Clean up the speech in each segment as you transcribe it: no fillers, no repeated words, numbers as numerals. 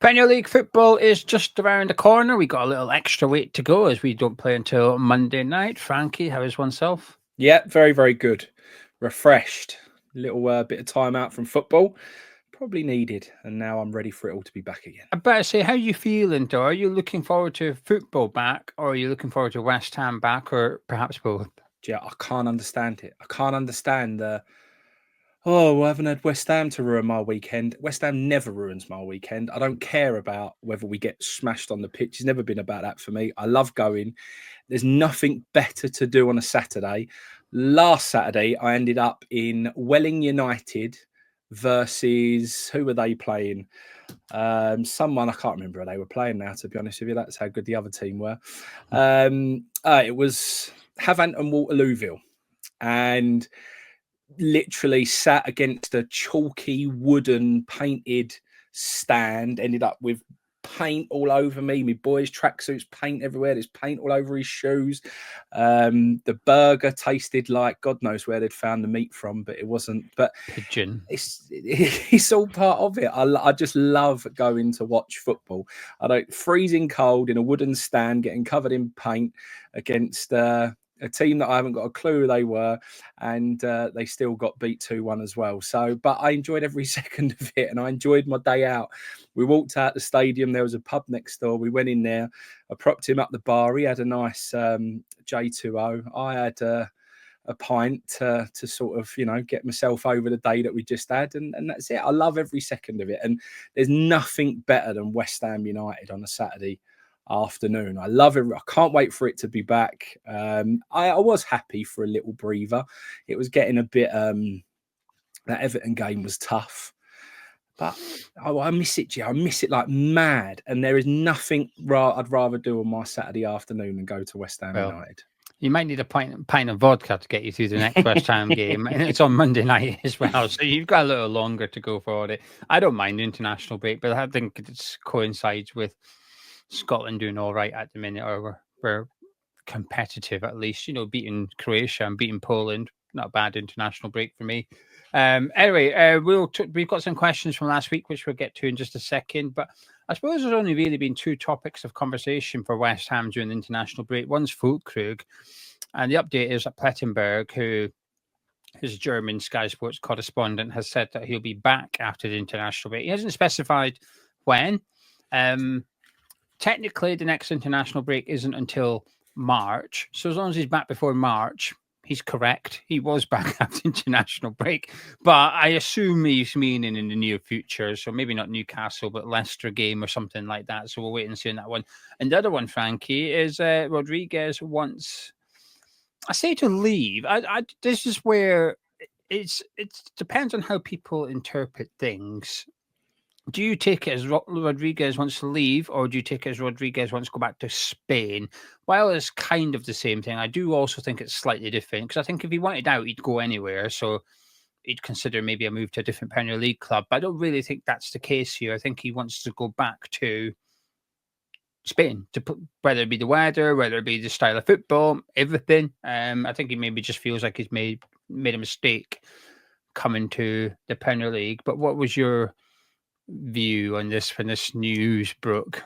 Premier League football is just around the corner. We got a little extra week to go as we don't play until Monday night. Frankie, how is oneself? Yeah, very, very good. Refreshed. Little bit of time out from football. Probably needed. And now I'm ready for it all to be back again. I better say, how are you feeling, though? Are you looking forward to football back, or are you looking forward to West Ham back, or perhaps both? Yeah, I can't understand it. I can't understand I haven't had West Ham to ruin my weekend. West Ham never ruins my weekend. I don't care about whether we get smashed on the pitch. It's never been about that for me. I love going. There's nothing better to do on a Saturday. Last Saturday, I ended up in Welling United versus, who were they playing? Someone, I can't remember who they were playing now, to be honest with you. That's how good the other team were. It was Havant and Waterlooville. And literally sat against a chalky wooden painted stand, ended up with paint all over me. My boys' tracksuits, paint everywhere. There's paint all over his shoes. The burger tasted like God knows where they'd found the meat from, but it wasn't. But Pigeon. It's all part of it. I just love going to watch football. I don't freezing cold in a wooden stand, getting covered in paint against a team that I haven't got a clue who they were, and they still got beat 2-1 as well. So, but I enjoyed every second of it, and I enjoyed my day out. We walked out the stadium. There was a pub next door. We went in there. I propped him up the bar. He had a nice J2O. I had a pint to sort of, get myself over the day that we just had. And that's it. I love every second of it. And there's nothing better than West Ham United on a Saturday afternoon. I love it. I can't wait for it to be back. I was happy for a little breather. It was getting a bit that Everton game was tough, but I miss it, G. I miss it like mad. And there is nothing I'd rather do on my Saturday afternoon than go to West Ham United. You might need a pint of vodka to get you through the next West Ham game. And it's on Monday night as well. So you've got a little longer to go for it. I don't mind the international break, but I think it coincides with Scotland doing all right at the minute, or we're competitive at least. Beating Croatia and beating Poland, not a bad international break for me. Anyway, we've got some questions from last week, which we'll get to in just a second. But I suppose there's only really been two topics of conversation for West Ham during the international break. One's Fulkrug, and the update is that Plettenberg, who is a German Sky Sports correspondent, has said that he'll be back after the international break. He hasn't specified when. Technically, the next international break isn't until March. So as long as he's back before March, he's correct. He was back after international break. But I assume he's meaning in the near future. So maybe not Newcastle, but Leicester game or something like that. So we'll wait and see on that one. And the other one, Frankie, is Rodriguez wants, I say to leave. This is where it depends on how people interpret things. Do you take it as Rodriguez wants to leave, or do you take it as Rodriguez wants to go back to Spain? While it's kind of the same thing, I do also think it's slightly different, because I think if he wanted out, he'd go anywhere. So he'd consider maybe a move to a different Premier League club. But I don't really think that's the case here. I think he wants to go back to Spain, whether it be the weather, whether it be the style of football, everything. I think he maybe just feels like he's made a mistake coming to the Premier League. But what was your view on this when this news broke?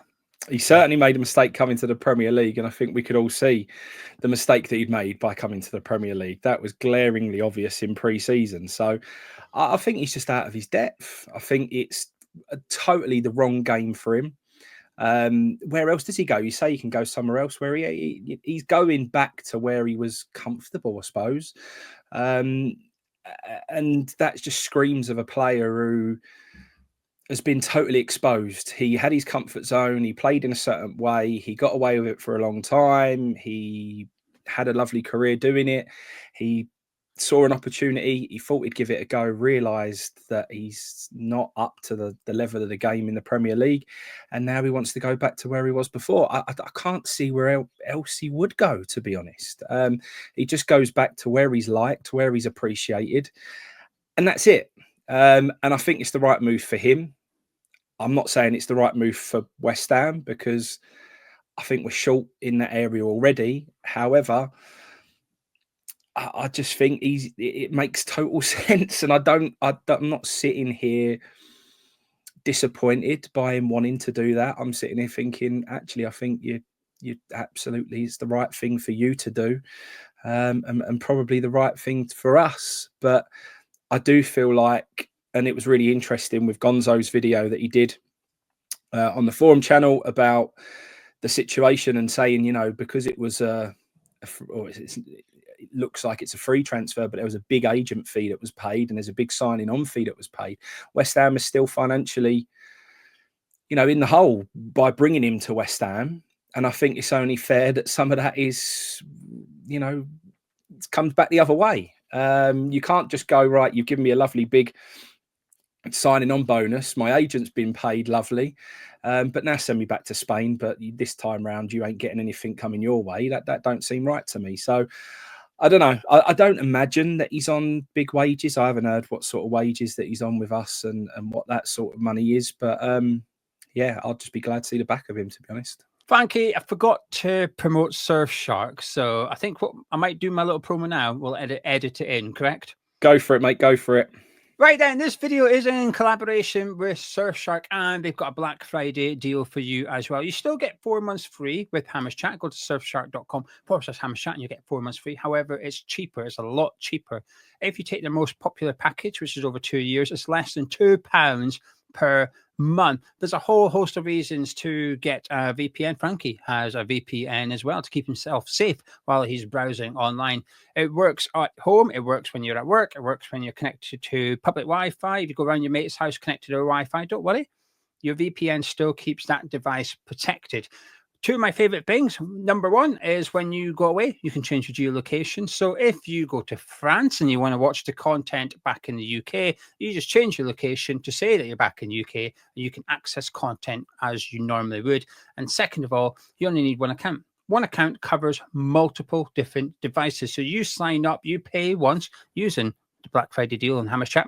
He certainly made a mistake coming to the Premier League, and I think we could all see the mistake that he'd made by coming to the Premier League. That was glaringly obvious in pre-season. So I think he's just out of his depth. I think it's totally the wrong game for him. Where else does he go? You say he can go somewhere else. Where he's going back to where he was comfortable, I suppose. And that just screams of a player who has been totally exposed. He had his comfort zone. He played in a certain way. He got away with it for a long time. He had a lovely career doing it. He saw an opportunity. He thought he'd give it a go, realised that he's not up to the level of the game in the Premier League. And now he wants to go back to where he was before. I can't see where else he would go, to be honest. He just goes back to where he's liked, where he's appreciated. And that's it. And I think it's the right move for him. I'm not saying it's the right move for West Ham, because I think we're short in that area already. However, I just think it makes total sense. And I'm not sitting here disappointed by him wanting to do that. I'm sitting here thinking, actually, I think you absolutely, it's the right thing for you to do, and probably the right thing for us. But I do feel like, and it was really interesting with Gonzo's video that he did on the forum channel about the situation and saying, you know, because it was it looks like it's a free transfer, but there was a big agent fee that was paid and there's a big signing on fee that was paid. West Ham is still financially, you know, in the hole by bringing him to West Ham. And I think it's only fair that some of that is, you know, comes back the other way. You can't just go, right, you've given me a lovely big signing on bonus. My agent's been paid lovely. But now send me back to Spain. But this time round, you ain't getting anything coming your way. That don't seem right to me. So I don't know. I don't imagine that he's on big wages. I haven't heard what sort of wages that he's on with us and what that sort of money is. But yeah, I'll just be glad to see the back of him, to be honest. Frankie, I forgot to promote Surfshark, so I think what I might do my little promo now. We'll edit it in, correct? Go for it, mate. Go for it. Right then, this video is in collaboration with Surfshark, and they've got a Black Friday deal for you as well. You still get 4 months free with Hammers Chat. Go to surfshark.com/Hammers Chat and you get 4 months free. However, it's cheaper. It's a lot cheaper. If you take the most popular package, which is over 2 years, it's less than £2 per month. There's a whole host of reasons to get a VPN. Frankie has a VPN as well to keep himself safe while he's browsing online. It works at home. It works when you're at work. It works when you're connected to public Wi-Fi. If you go around your mate's house connected to Wi-Fi, don't worry. Your VPN still keeps that device protected. Two of my favorite things. Number one is when you go away, you can change your geolocation. So if you go to France and you want to watch the content back in the UK, you just change your location to say that you're back in the UK and you can access content as you normally would. And second of all, you only need one account. One account covers multiple different devices. So you sign up, you pay once using the Black Friday deal on Hammers Chat.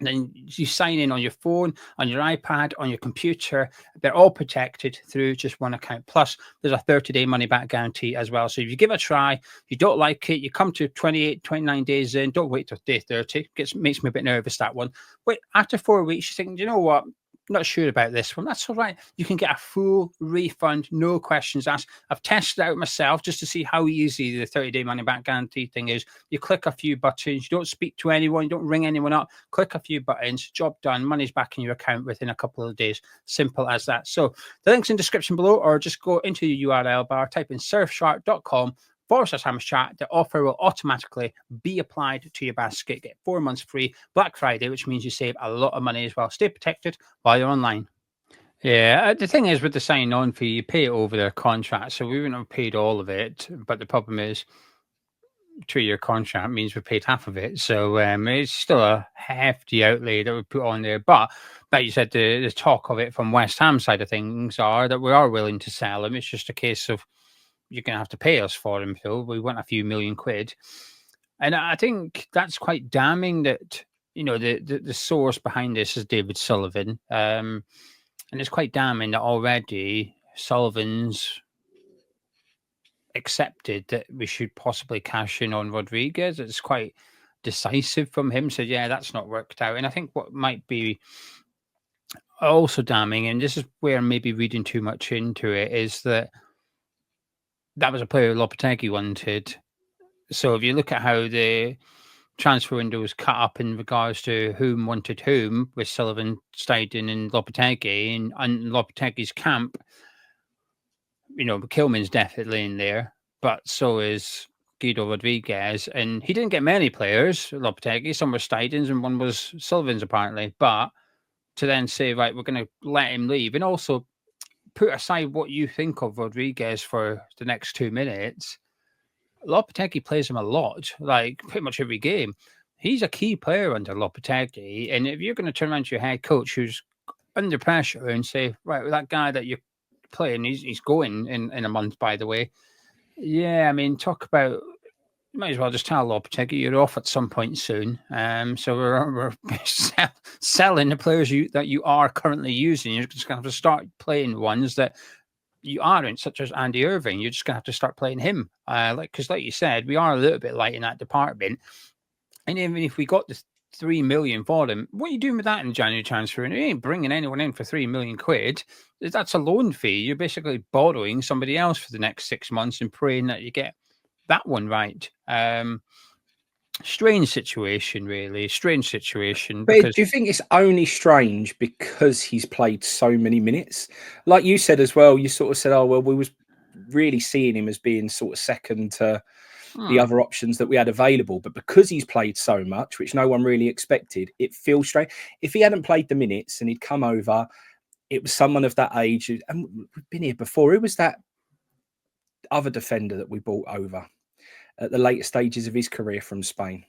And then you sign in on your phone, on your iPad, on your computer. They're all protected through just one account. Plus, there's a 30-day money-back guarantee as well. So if you give it a try, you don't like it, you come to 28, 29 days in, don't wait till day 30. Makes me a bit nervous, that one. Wait, after 4 weeks, you think, you know what? Not sure about this one. That's all right. You can get a full refund, no questions asked. I've tested it out myself just to see how easy the 30-day money-back guarantee thing is. You click a few buttons. You don't speak to anyone. You don't ring anyone up. Click a few buttons. Job done. Money's back in your account within a couple of days. Simple as that. So the link's in the description below, or just go into the URL bar, type in surfshark.com/Hammers Chat. The offer will automatically be applied to your basket. Get 4 months free Black Friday, which means you save a lot of money as well. Stay protected while you're online. Yeah, the thing is with the sign on fee, you pay it over their contract. So we wouldn't have paid all of it. But the problem is, 2-year contract means we paid half of it. So it's still a hefty outlay that we put on there. But like you said, the talk of it from West Ham side of things are that we are willing to sell him. It's just a case of you're going to have to pay us for him, Phil. We want a few million quid. And I think that's quite damning that, you know, the source behind this is David Sullivan. And it's quite damning that already Sullivan's accepted that we should possibly cash in on Rodriguez. It's quite decisive from him. So, yeah, that's not worked out. And I think what might be also damning, and this is where I'm maybe reading too much into it, is that was a player Lopetegui wanted. So if you look at how the transfer window was cut up in regards to whom wanted whom, with Sullivan, Steiden and Lopetegui, and Lopetegui's camp, you know, Kilman's definitely in there, but so is Guido Rodriguez. And he didn't get many players, Lopetegui. Some were Steiden's and one was Sullivan's apparently. But to then say, right, we're going to let him leave, and also put aside what you think of Rodriguez for the next 2 minutes, Lopetegui plays him a lot, like pretty much every game. He's a key player under Lopetegui. And if you're going to turn around to your head coach who's under pressure and say, right, well, that guy that you're playing, he's going in a month, by the way. Yeah, I mean, talk about, you might as well just tell Lopetegui you're off at some point soon. So we're selling the players that you are currently using. You're just going to have to start playing ones that you aren't, such as Andy Irving. You're just going to have to start playing him. Because like you said, we are a little bit light in that department. And even if we got 3 million for him. What are you doing with that in January transfer? And you ain't bringing anyone in for 3 million quid. That's a loan fee. You're basically borrowing somebody else for the next 6 months and praying that you get that one right. Strange situation, really. Strange situation. But Because do you think it's only strange because he's played so many minutes? Like you said as well, you sort of said, oh, well, we was really seeing him as being sort of second to the other options that we had available. But because he's played so much, which no one really expected, it feels strange. If he hadn't played the minutes and he'd come over, it was someone of that age. And we've been here before. Who was that other defender that we brought over at the later stages of his career from Spain?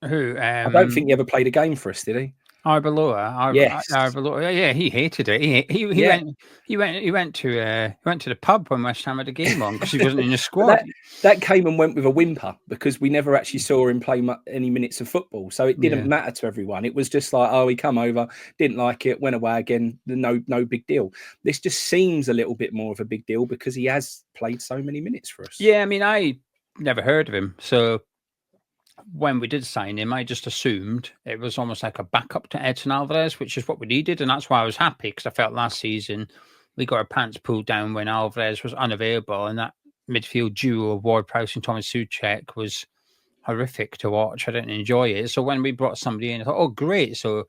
who? I don't think he ever played a game for us, did he? Arbeloa. Yes. Arbeloa. Yeah, he hated it. He Yeah. went to the pub when West Ham had a game on because he wasn't in the squad. That came and went with a whimper because we never actually saw him play any minutes of football. So it didn't matter to everyone. It was just like, oh, he come over, didn't like it, went away again. No big deal. This just seems a little bit more of a big deal because he has played so many minutes for us. Yeah, I mean, I never heard of him, so when we did sign him, I just assumed it was almost like a backup to Edson Alvarez, which is what we needed. And that's why I was happy, because I felt last season we got our pants pulled down when Alvarez was unavailable. And that midfield duo of Ward-Prowse and Thomas Souček was horrific to watch. I didn't enjoy it. So when we brought somebody in, I thought, oh, great. So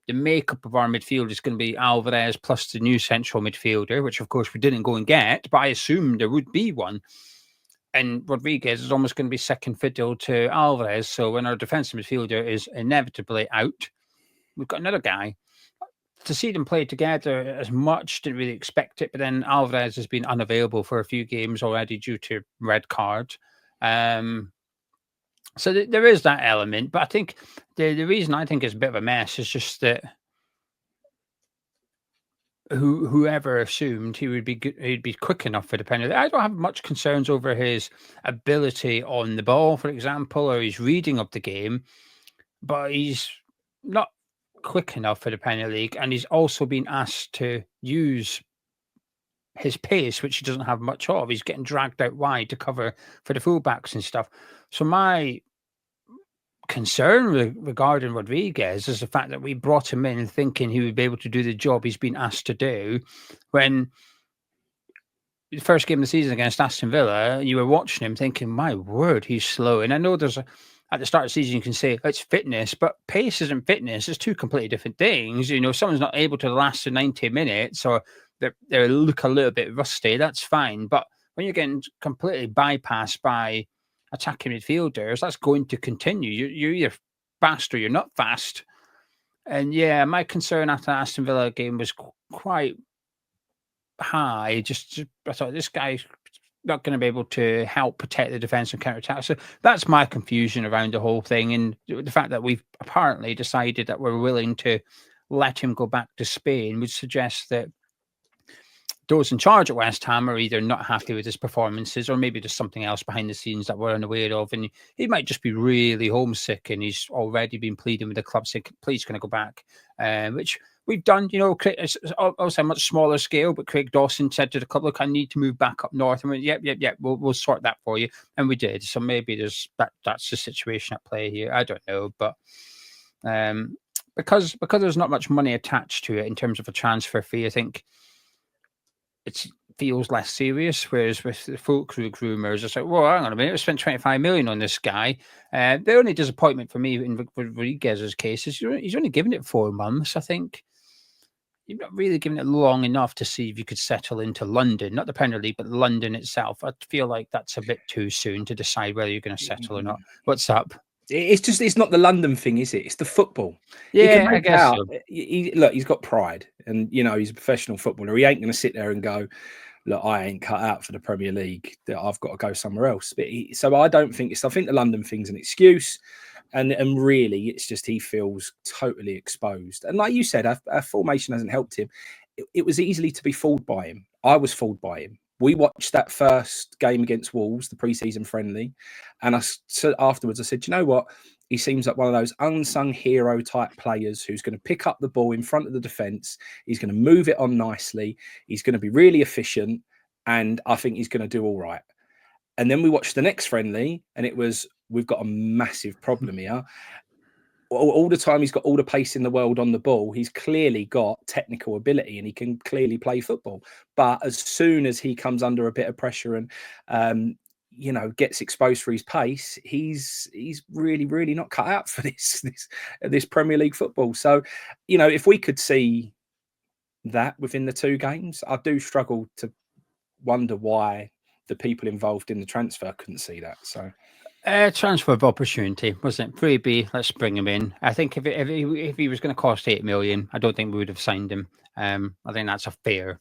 the makeup of our midfield is going to be Alvarez plus the new central midfielder, which of course we didn't go and get, but I assumed there would be one. And Rodriguez is almost going to be second fiddle to Alvarez. So when our defensive midfielder is inevitably out, we've got another guy. To see them play together as much, didn't really expect it. But then Alvarez has been unavailable for a few games already due to red card. So there is that element. But I think the reason I think it's a bit of a mess is just that whoever assumed he'd be quick enough for the penalty. I don't have much concerns over his ability on the ball, for example, or his reading of the game, but he's not quick enough for the Premier League, and he's also been asked to use his pace, which he doesn't have much of. He's getting dragged out wide to cover for the fullbacks and stuff. So my concern regarding Rodriguez is the fact that we brought him in thinking he would be able to do the job he's been asked to do. When the first game of the season against Aston Villa, you were watching him thinking, my word, he's slow. And I know at the start of the season, you can say it's fitness, but pace isn't fitness. It's two completely different things. You know, if someone's not able to last the 90 minutes or they look a little bit rusty, that's fine. But when you're getting completely bypassed by attacking midfielders, that's going to continue. You're either fast or you're not fast. And yeah, my concern after the Aston Villa game was quite high. I thought this guy's not going to be able to help protect the defence and counter-attack. So that's my confusion around the whole thing. And the fact that we've apparently decided that we're willing to let him go back to Spain would suggest that those in charge at West Ham are either not happy with his performances or maybe there's something else behind the scenes that we're unaware of. And he might just be really homesick and he's already been pleading with the club saying, please, can I go back? Which we've done, you know, it's also a much smaller scale, but Craig Dawson said to the club, look, I need to move back up north. And we went, yep, we'll sort that for you. And we did. So maybe that's the situation at play here. I don't know. But because there's not much money attached to it in terms of a transfer fee, I think it feels less serious. Whereas with the Fulkrug rumours, it's like, well, hang on a minute, we spent 25 million on this guy. The only disappointment for me in Rodriguez's case is he's only given it 4 months. I think you've not really given it long enough to see if you could settle into London, not the Premier League, but London itself. I feel like that's a bit too soon to decide whether you're going to settle or not. What's up? It's not the London thing, is it? It's the football. Yeah, I guess so. Look, he's got pride and, you know, he's a professional footballer. He ain't going to sit there and go, look, I ain't cut out for the Premier League, that I've got to go somewhere else. But so I don't think I think the London thing's an excuse. And really, it's just he feels totally exposed. And like you said, our formation hasn't helped him. It was easily to be fooled by him. I was fooled by him. We watched that first game against Wolves, the pre-season friendly, and afterwards I said, you know what? He seems like one of those unsung hero type players who's going to pick up the ball in front of the defence. He's going to move it on nicely. He's going to be really efficient, and I think he's going to do all right. And then we watched the next friendly, and it was, we've got a massive problem here. all the time he's got all the pace in the world on the ball. He's clearly got technical ability and he can clearly play football. But as soon as he comes under a bit of pressure and gets exposed for his pace, he's really not cut out for this Premier League football. So, if we could see that within the 2 games, I do struggle to wonder why the people involved in the transfer couldn't see that. So. Transfer of opportunity, wasn't it? Freebie, let's bring him in. I think if he was going to cost 8 million, I don't think we would have signed him. I think that's a fair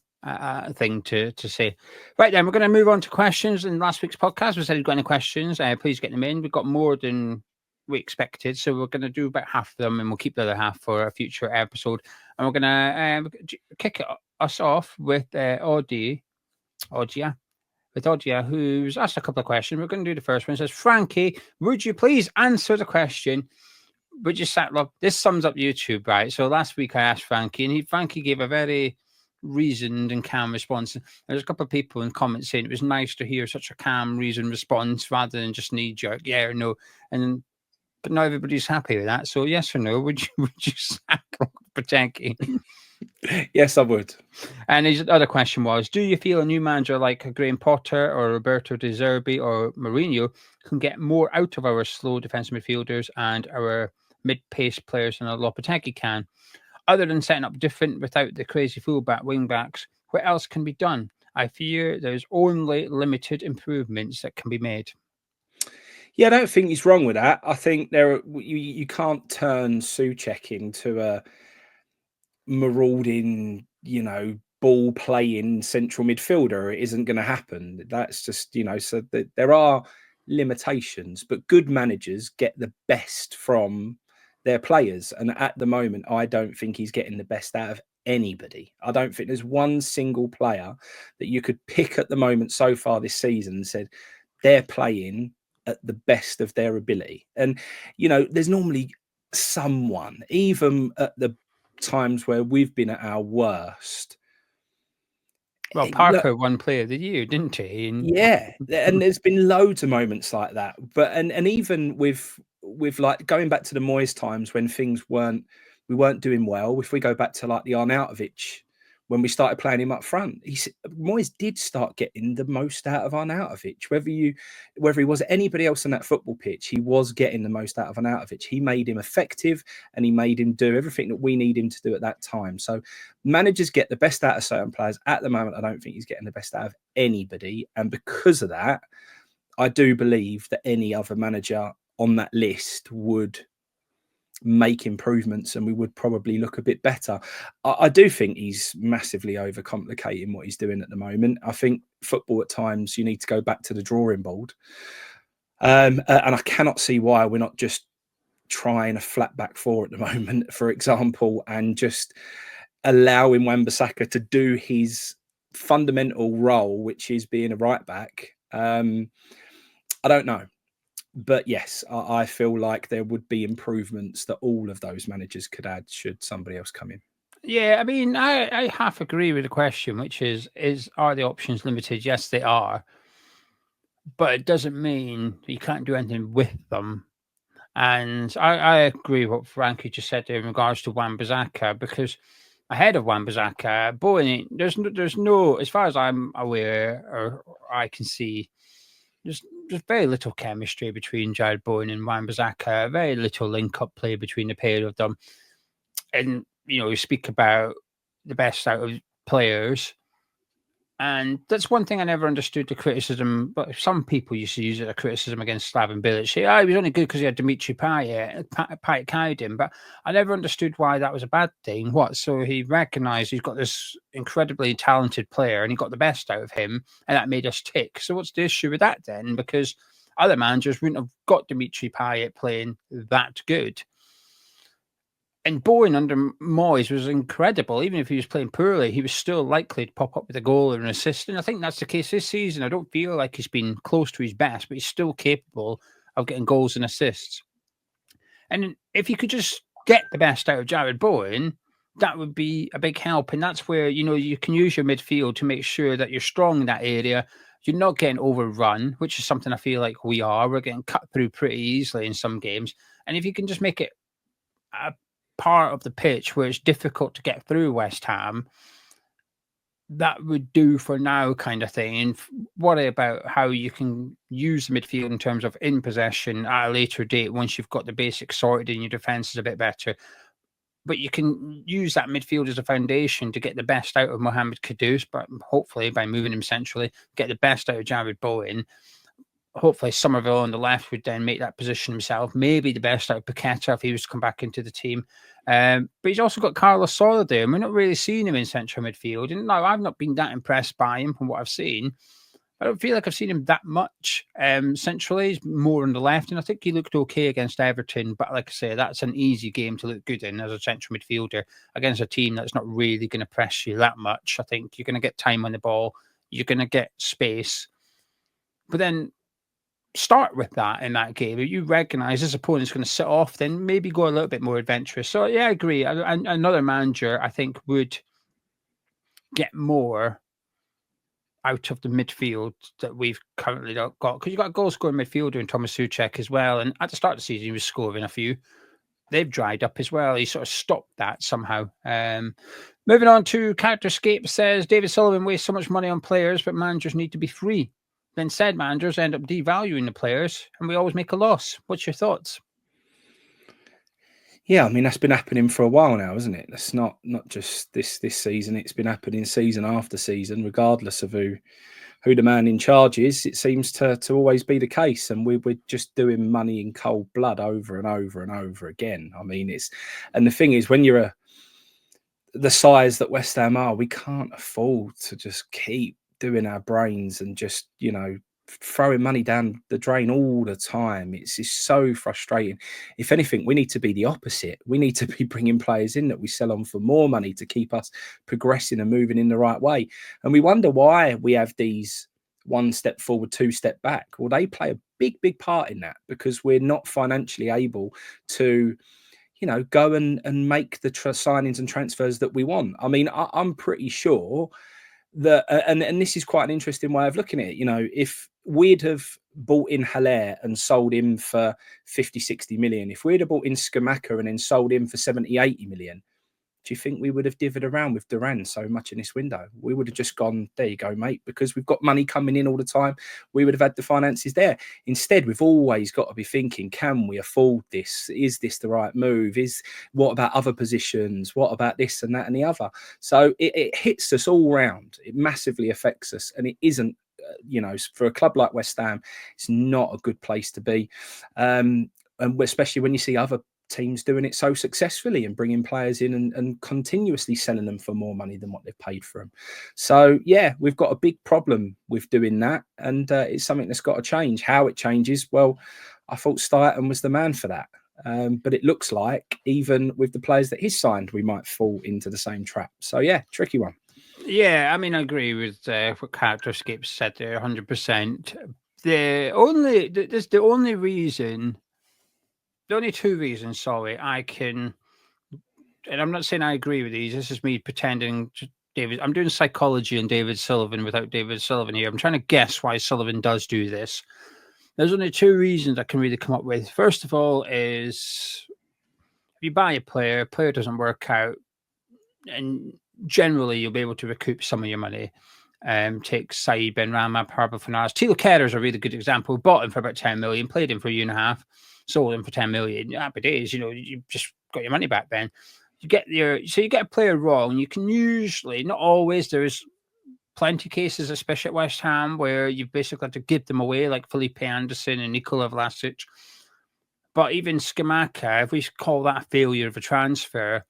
thing to say. Right then, we're going to move on to questions. In last week's podcast, we said if you've got any questions, please get them in. We've got more than we expected, so we're going to do about half of them, and we'll keep the other half for a future episode. And we're going to kick us off with Odia, who's asked a couple of questions. We're going to do the first one. It says, Frankie, would you please answer the question? Would you look, this sums up YouTube, right? So last week I asked Frankie, and Frankie gave a very reasoned and calm response. There's a couple of people in comments saying it was nice to hear such a calm, reasoned response rather than just knee-jerk, yeah or no. But not everybody's happy with that. So yes or no, would you sack Lopetegui? Yes, I would. And his other question was, do you feel a new manager like Graham Potter or Roberto De Zerbi or Mourinho can get more out of our slow defensive midfielders and our mid-pace players than a Lopetegui can? Other than setting up different without the crazy fullback wing-backs, what else can be done? I fear there's only limited improvements that can be made. Yeah, I don't think he's wrong with that. I think you can't turn Souček into a marauding, ball playing central midfielder. It isn't going to happen. That's just, so there are limitations, but good managers get the best from their players. And at the moment, I don't think he's getting the best out of anybody. I don't think there's one single player that you could pick at the moment so far this season and said they're playing at the best of their ability. And, there's normally someone, even at the times where we've been at our worst. Well, Parker won Player of the Year, didn't he? Yeah, and there's been loads of moments like that. But and even with like going back to the Moyes times when we weren't doing well. If we go back to like the Arnautovic, when we started playing him up front, Moyes did start getting the most out of Arnautovic. Whether he was anybody else on that football pitch, he was getting the most out of Arnautovic. He made him effective and he made him do everything that we need him to do at that time. So managers get the best out of certain players. At the moment, I don't think he's getting the best out of anybody. And because of that, I do believe that any other manager on that list would make improvements and we would probably look a bit better. I do think he's massively overcomplicating what he's doing at the moment. I think football at times you need to go back to the drawing board. And I cannot see why we're not just trying a flat back four at the moment, for example, and just allowing Wan-Bissaka to do his fundamental role, which is being a right back. I don't know. But yes, I feel like there would be improvements that all of those managers could add should somebody else come in. Yeah, I mean, I half agree with the question, which is are the options limited? Yes, they are. But it doesn't mean you can't do anything with them. And I agree with what Frankie just said in regards to Wan-Bissaka, because ahead of Wan-Bissaka, Bowen, there's no, as far as I'm aware or I can see, there's very little chemistry between Jared Bowen and Wan-Bissaka, very little link-up play between the pair of them. And, we speak about the best out of players. And that's one thing I never understood the criticism, but some people used to use it as a criticism against Slaven Bilic. Say, he was only good because he had Dimitri Payet. Payet carried him. But I never understood why that was a bad thing. So he recognised he's got this incredibly talented player and he got the best out of him and that made us tick. So what's the issue with that then? Because other managers wouldn't have got Dimitri Payet playing that good. And Bowen under Moyes was incredible. Even if he was playing poorly, he was still likely to pop up with a goal or an assist. And I think that's the case this season. I don't feel like he's been close to his best, but he's still capable of getting goals and assists. And if you could just get the best out of Jared Bowen, that would be a big help. And that's where, you can use your midfield to make sure that you're strong in that area. You're not getting overrun, which is something I feel like we are. We're getting cut through pretty easily in some games. And if you can just make it a part of the pitch where it's difficult to get through West Ham, that would do for now, kind of thing. And worry about how you can use the midfield in terms of in possession at a later date once you've got the basics sorted and your defence is a bit better. But you can use that midfield as a foundation to get the best out of Mohamed Kudus, but hopefully by moving him centrally, get the best out of Jared Bowen. Hopefully Somerville on the left would then make that position himself. Maybe the best out of Paqueta if he was to come back into the team. But he's also got Carlos Soler there, and we're not really seeing him in central midfield. And no, I've not been that impressed by him from what I've seen. I don't feel like I've seen him that much centrally. He's more on the left, and I think he looked okay against Everton. But like I say, that's an easy game to look good in as a central midfielder against a team that's not really going to press you that much. I think you're going to get time on the ball. You're going to get space. But then start with that in that game. If you recognise this opponent's going to sit off, then maybe go a little bit more adventurous. So, yeah, I agree. Another manager, I think, would get more out of the midfield that we've currently got, because you've got a goal-scoring midfielder in Thomas Souček as well, and at the start of the season he was scoring a few. They've dried up as well. He sort of stopped that somehow. Moving on to Characterscape says, David Sullivan wastes so much money on players, but managers need to be free. Then said managers end up devaluing the players, and we always make a loss. What's your thoughts? Yeah, I mean, that's been happening for a while now, isn't it? That's not just this season. It's been happening season after season, regardless of who the man in charge is. It seems to always be the case. And we're just doing money in cold blood over and over and over again. I mean, and the thing is, when you're the size that West Ham are, we can't afford to just keep doing our brains and just, throwing money down the drain all the time. It's so frustrating. If anything, we need to be the opposite. We need to be bringing players in that we sell on for more money to keep us progressing and moving in the right way. And we wonder why we have these 1 step forward, 2 step back. Well, they play a big part in that, because we're not financially able to go and make the signings and transfers that we want. I mean, I'm pretty sure that, and this is quite an interesting way of looking at it. If we'd have bought in Haller and sold him for 50, 60 million, if we'd have bought in Scamacca and then sold him for 70, 80 million, do you think we would have divvied around with Duran so much in this window? We would have just gone, there you go, mate, because we've got money coming in all the time. We would have had the finances there. Instead, we've always got to be thinking, can we afford this? Is this the right move? What about other positions? What about this and that and the other? So it hits us all round. It massively affects us, and it isn't, for a club like West Ham, it's not a good place to be. And especially when you see other teams doing it so successfully and bringing players in and continuously selling them for more money than what they've paid for them. So, yeah, we've got a big problem with doing that, and it's something that's got to change. How it changes, well, I thought Stuyton was the man for that. But it looks like even with the players that he's signed, we might fall into the same trap. So, yeah, tricky one. Yeah, I mean, I agree with what Characterscape said there, 100%. The only two reasons, sorry, I can, and I'm not saying I agree with these, this is me pretending David, I'm doing psychology on David Sullivan without David Sullivan here. I'm trying to guess why Sullivan does do this. There's only two reasons I can really come up with. First of all is, if you buy a player doesn't work out, and generally you'll be able to recoup some of your money. Take Saeed Benrahma, Pablo Fornals. Tilo Kehrer is a really good example. Bought him for about 10 million, played him for a year and a half, sold him for 10 million. Happy days, you just got your money back then. You get a player wrong. You can usually, not always, there's plenty of cases, especially at West Ham, where you've basically had to give them away, like Felipe Anderson and Nikola Vlasic. But even Scamacca, if we call that a failure of a transfer,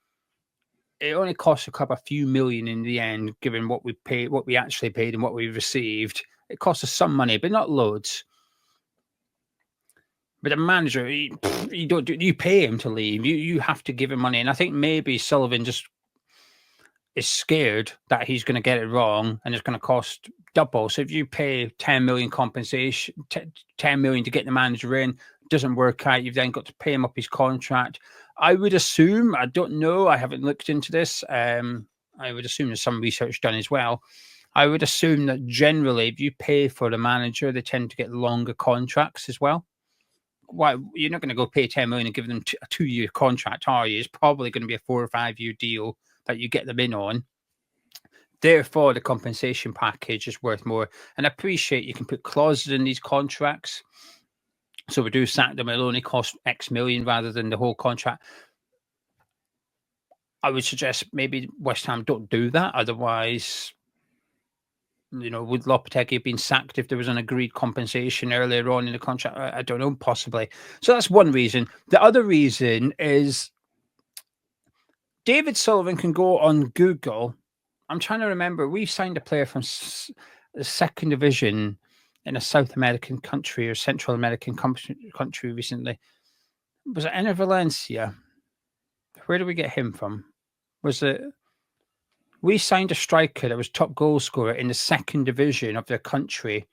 it only costs a couple, a few million in the end, given what we paid, what we actually paid, and what we received. It costs us some money, but not loads. But a manager, you pay him to leave. You have to give him money, and I think maybe Sullivan just is scared that he's going to get it wrong, and it's going to cost double. So if you pay 10 million compensation, 10 million to get the manager in, doesn't work out, you've then got to pay him up his contract. I would assume, I don't know, I haven't looked into this. I would assume there's some research done as well. I would assume that generally, if you pay for the manager, they tend to get longer contracts as well. why you're not going to go pay 10 million and give them a 2-year contract, are you? It's probably going to be a 4 or 5 year deal that you get them in on. Therefore, the compensation package is worth more. And I appreciate you can put clauses in these contracts. So we do sack them, it'll only cost X million rather than the whole contract. I would suggest maybe West Ham don't do that. Otherwise, would Lopetegui have been sacked if there was an agreed compensation earlier on in the contract? I don't know, possibly. So that's one reason. The other reason is David Sullivan can go on Google. I'm trying to remember. We signed a player from the second division in a South American country or Central American country recently. Was it Enner Valencia? Where did we get him from? We signed a striker that was top goal scorer in the second division of their country.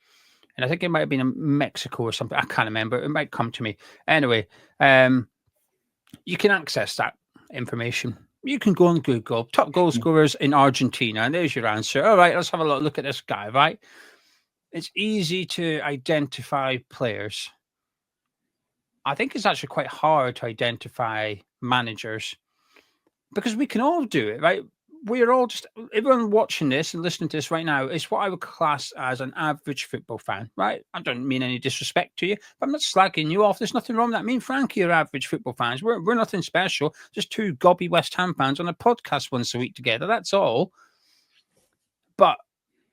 And I think it might have been in Mexico or something. I can't remember. It might come to me. Anyway, you can access that information. You can go on Google, top goal scorers in Argentina, and there's your answer. All right, let's have a look at this guy, right? It's easy to identify players. I think it's actually quite hard to identify managers because we can all do it, right? We're all just, everyone watching this and listening to this right now is what I would class as an average football fan, right? I don't mean any disrespect to you, but I'm not slagging you off. There's nothing wrong with that. Me and Frankie are average football fans. We're nothing special. Just two gobby West Ham fans on a podcast once a week together. That's all. But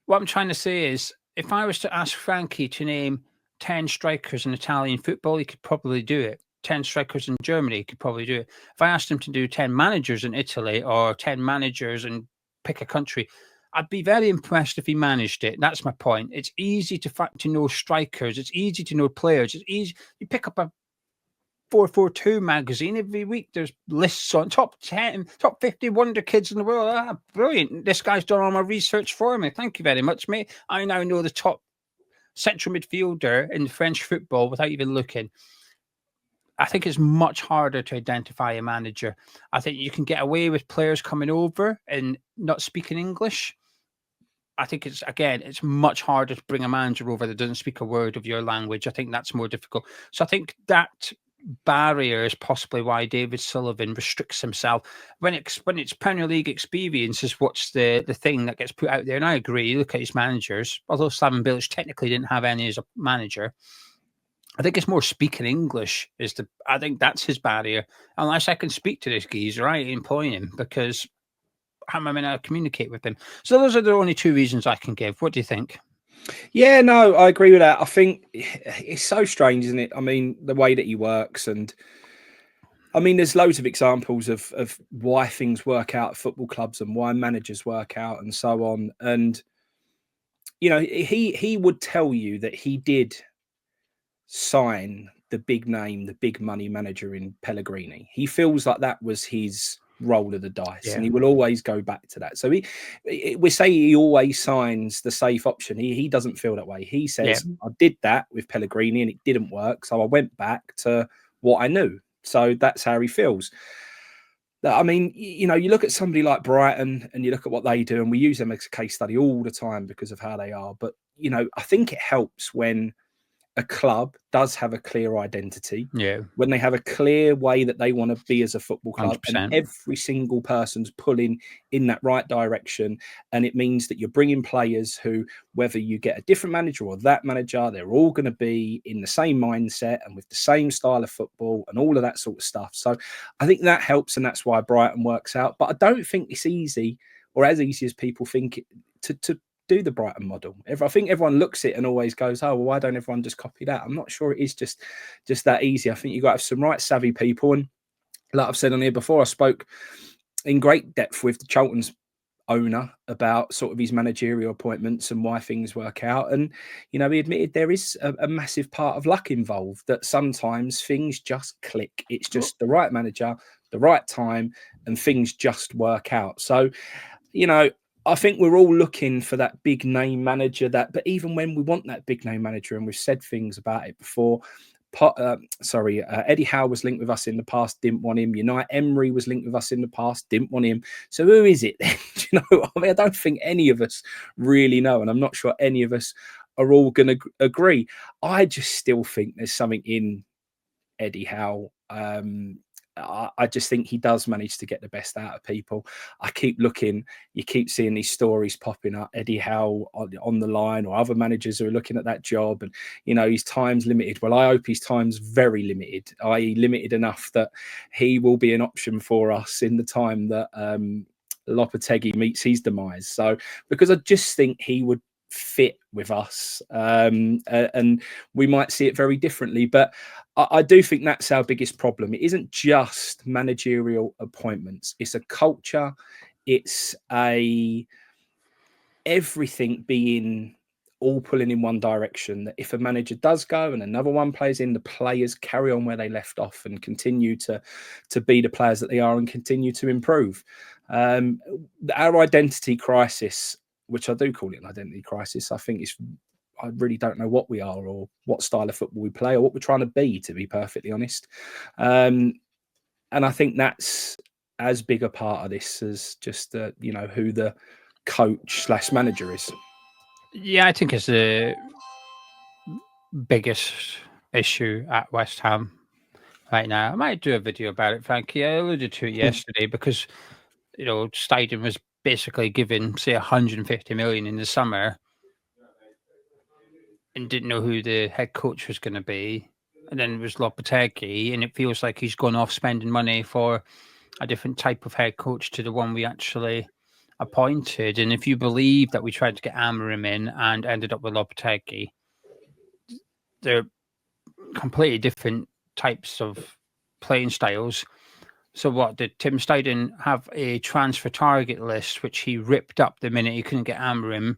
what I'm trying to say is, if I was to ask Frankie to name 10 strikers in Italian football, he could probably do it. 10 strikers in Germany, he could probably do it. If I asked him to do 10 managers in Italy or 10 managers and pick a country, I'd be very impressed if he managed it. That's my point. It's easy to know strikers. It's easy to know players. It's easy. You pick up a 442 magazine every week. There's lists on top 10, top 50 wonder kids in the world. Ah, brilliant. This guy's done all my research for me. Thank you very much, mate. I now know the top central midfielder in French football without even looking. I think it's much harder to identify a manager. I think you can get away with players coming over and not speaking English. I think it's much harder to bring a manager over that doesn't speak a word of your language. I think that's more difficult. So I think that barrier is possibly why David Sullivan restricts himself. When it's Premier League experience is what's the thing that gets put out there. And I agree, look at his managers, although Slaven Bilic technically didn't have any as a manager. I think it's more speaking English I think that's his barrier. Unless I can speak to this geezer, I ain't employing him because how am I going to communicate with him? So those are the only two reasons I can give. What do you think? Yeah, no, I agree with that. I think it's so strange, isn't it? I mean, the way that he works, and I mean, there's loads of examples of why things work out at football clubs and why managers work out and so on. And, he would tell you that he did sign the big name, the big money manager in Pellegrini. He feels like that was his roll of the dice, and he will always go back to that. So we say he always signs the safe option. He doesn't feel that way. He says, I did that with Pellegrini and it didn't work, so I went back to what I knew. So that's how he feels. I mean, you look at somebody like Brighton and you look at what they do, and we use them as a case study all the time because of how they are. But, I think it helps when a club does have a clear identity, when they have a clear way that they want to be as a football club, 100%. And every single person's pulling in that right direction. And it means that you're bringing players who, whether you get a different manager or that manager, they're all going to be in the same mindset and with the same style of football and all of that sort of stuff. So I think that helps, and that's why Brighton works out. But I don't think it's easy, or as easy as people think, to do the Brighton model. I think everyone looks at it and always goes, oh, well, why don't everyone just copy that? I'm not sure it is just that easy. I think you've got to have some right savvy people. And like I've said on here before, I spoke in great depth with the Charlton's owner about sort of his managerial appointments and why things work out. And, he admitted there is a massive part of luck involved, that sometimes things just click. It's just the right manager, the right time, and things just work out. So, I think we're all looking for that big name manager, but even when we want that big name manager, and we've said things about it before, Eddie Howe was linked with us in the past, didn't want him. Unai Emery was linked with us in the past, didn't want him. So who is it then? I don't think any of us really know, and I'm not sure any of us are all going to agree. I just still think there's something in Eddie Howe. I just think he does manage to get the best out of people. I keep looking, you keep seeing these stories popping up, Eddie Howe on the line, or other managers who are looking at that job, and his time's limited. Well, I hope his time's very limited, i.e. limited enough that he will be an option for us in the time that Lopetegui meets his demise. So, because I just think he would fit with us, and we might see it very differently, but I do think that's our biggest problem. It isn't just managerial appointments, it's a culture, it's everything being all pulling in one direction, that if a manager does go and another one plays in, the players carry on where they left off and continue to be the players that they are and continue to improve. Our identity crisis, which I do call it an identity crisis, I think I really don't know what we are or what style of football we play or what we're trying to be perfectly honest. And I think that's as big a part of this as just who the coach/manager is. Yeah, I think it's the biggest issue at West Ham right now. I might do a video about it, Frankie. I alluded to it yesterday because, Stadium was basically given, say, 150 million in the summer and didn't know who the head coach was going to be. And then it was Lopetegui, and it feels like he's gone off spending money for a different type of head coach to the one we actually appointed. And if you believe that we tried to get Amorim in and ended up with Lopetegui, they're completely different types of playing styles. So what, did Tim Steidten have a transfer target list which he ripped up the minute he couldn't get Amorim?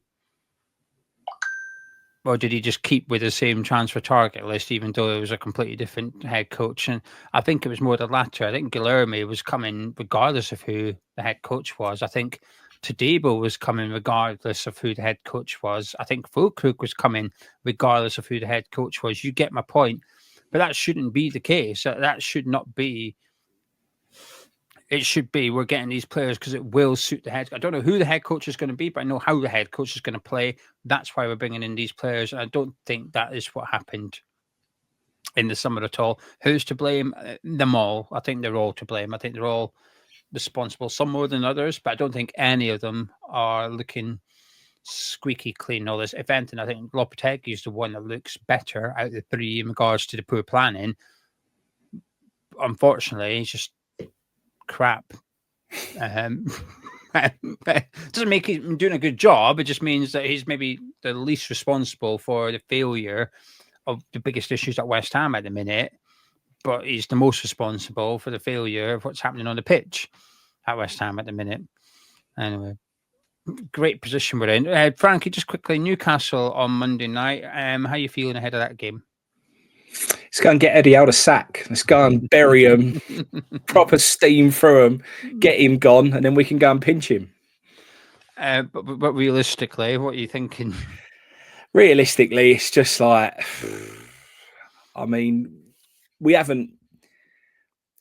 Or did he just keep with the same transfer target list, even though it was a completely different head coach? And I think it was more the latter. I think Guilherme was coming regardless of who the head coach was. I think Tadebo was coming regardless of who the head coach was. I think Fulkrug was coming regardless of who the head coach was. You get my point. But that shouldn't be the case. That should not be. It should be we're getting these players because it will suit the head. I don't know who the head coach is going to be, but I know how the head coach is going to play. That's why we're bringing in these players. And I don't think that is what happened in the summer at all. Who's to blame? Them all. I think they're all to blame. I think they're all responsible, some more than others, but I don't think any of them are looking squeaky clean. All this. If anything, I think Lopetegui is the one that looks better out of the three in regards to the poor planning. Unfortunately, he's just crap. It doesn't make him doing a good job. It just means that he's maybe the least responsible for the failure of the biggest issues at West Ham at the minute, but he's the most responsible for the failure of what's happening on the pitch at West Ham at the minute. Anyway, great position we're in. Frankie, just quickly, Newcastle on Monday night. How are you feeling ahead of that game? Let's go and get Eddie out of sack. Let's go and bury him, proper steam through him, get him gone, and then we can go and pinch him. But realistically, what are you thinking? Realistically, it's just like, I mean, we haven't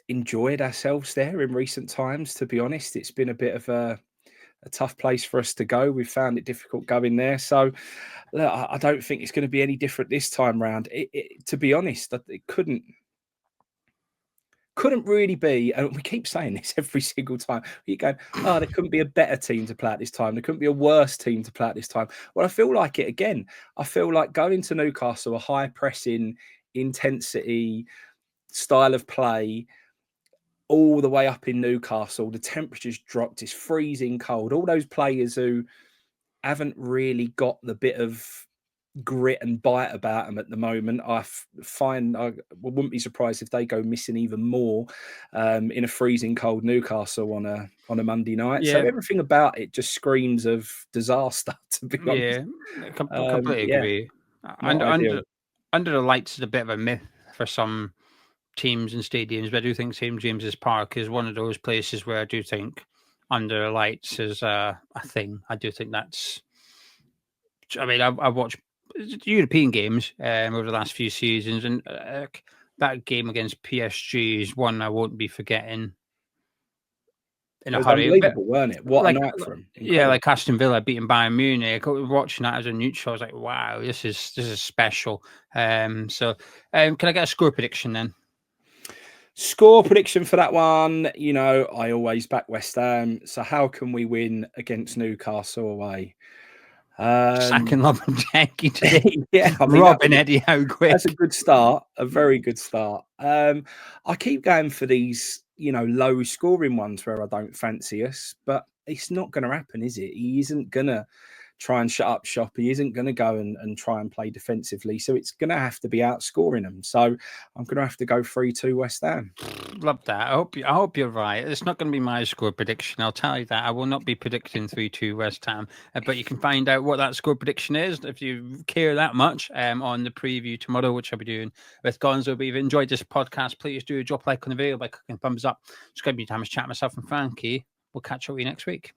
enjoyed ourselves there in recent times, to be honest. It's been a bit of a tough place for us to go. We've found it difficult going there. So look, I don't think it's going to be any different this time round. To be honest, it couldn't really be, and we keep saying this every single time. You go, there couldn't be a better team to play at this time. There couldn't be a worse team to play at this time. Well, I feel like it again. I feel like going to Newcastle, a high pressing, intensity style of play, all the way up in Newcastle. The temperature's dropped. It's freezing cold. All those players who haven't really got the bit of grit and bite about them at the moment, I wouldn't be surprised if they go missing even more in a freezing cold Newcastle on a Monday night. Yeah. So everything about it just screams of disaster, to be honest. Yeah, completely agree. Under the lights is a bit of a myth for some teams and stadiums, but I do think St James's Park is one of those places where I do think under the lights is a thing. I do think that's. I mean, I've watched European games over the last few seasons, and that game against PSG is one I won't be forgetting in a hurry. Unbelievable, weren't it? What a night for him! Yeah, like Aston Villa beating Bayern Munich. Watching that as a neutral, I was like, "Wow, this is special." So, can I get a score prediction then? Score prediction for that one. You know, I always back West Ham. So how can we win against Newcastle away? Sacking Lopetegui today. Yeah, I mean, Robin Eddie, how quick. that's a good start, a very good start. I keep going for these, you know, low scoring ones where I don't fancy us, but it's not going to happen, is it? He isn't going to try and shut up shop. He isn't going to go and try and play defensively. So it's going to have to be outscoring them. So I'm going to have to go 3-2 West Ham. Love that. I hope you're right. It's not going to be my score prediction. I'll tell you that. I will not be predicting 3-2 West Ham. But you can find out what that score prediction is if you care that much on the preview tomorrow, which I'll be doing with Gonzo. But if you've enjoyed this podcast, please do drop a like on the video by clicking thumbs up. It's going to be time to chat myself and Frankie. We'll catch up with you next week.